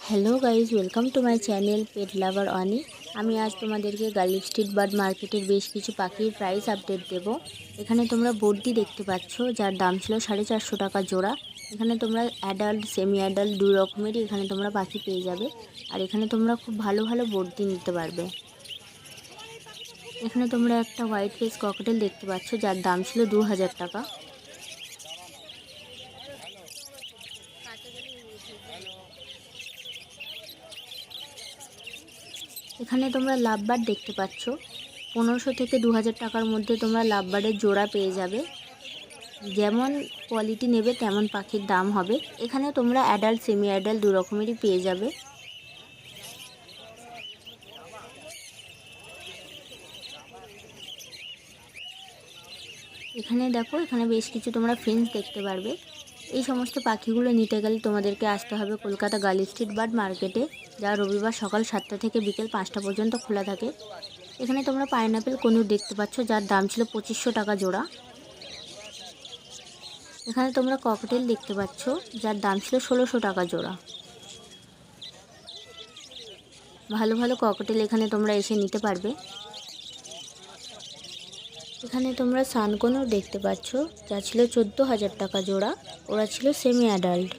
Hello guys, welcome to my channel pet lover Oni. আমি আজ তোমাদেরকে গার্লিক স্ট্রিট বার্ড মার্কেটের বেশ কিছু পাখির প্রাইস আপডেট দেব। এখানে তোমরা বর্দি দেখতে পাচ্ছ, যার দাম ছিল 450 টাকা জোড়া। এখানে তোমরা অ্যাডাল্ট সেমি অ্যাডাল্ট দুই রকমেরই এখানে তোমরা পাখি পেয়ে যাবে। আর এখানে তোমরা খুব ভালো ভালো বর্দি নিতে পারবে। এখানে তোমরা একটা হোয়াইট ফেস ককটেল দেখতে পাচ্ছ, যার দাম ছিল 2000 টাকা। এখানে তোমরা লাভবার্ড দেখতে পাচ্ছ, 1500 থেকে 2000 টাকার মধ্যে তোমরা লাভবার্ডের জোড়া পেয়ে যাবে। যেমন কোয়ালিটি নেবে তেমন পাখির দাম হবে। এখানে তোমরা অ্যাডাল্ট সেমি অ্যাডাল্ট দু রকমেরই পেয়ে যাবে। এখানে দেখো, এখানে বেশ কিছু তোমরা ফ্রেন্স দেখতে পারবে। এই সমস্ত পাখিগুলো নিতে গেলে তোমাদেরকে আসতে হবে কলকাতা গার্লিক স্ট্রিট বার্ড মার্কেটে, যা রবিবার সকাল 7টা থেকে বিকেল 5টা পর্যন্ত খোলা থাকে। এখানে তোমরা পাইনাপেল কনুর দেখতে পাচ্ছ, যার দাম ছিল 2500 টাকা জোড়া। এখানে তোমরা ককটেল দেখতে পাচ্ছ, যার দাম ছিল 1600 টাকা জোড়া। ভালো ভালো ককটেল এখানে তোমরা এসে নিতে পারবে। এখানে তোমরা সানকোনও দেখতে পাচ্ছ, যা ছিল 14,000 টাকা জোড়া। ওরা ছিল সেমি অ্যাডাল্ট।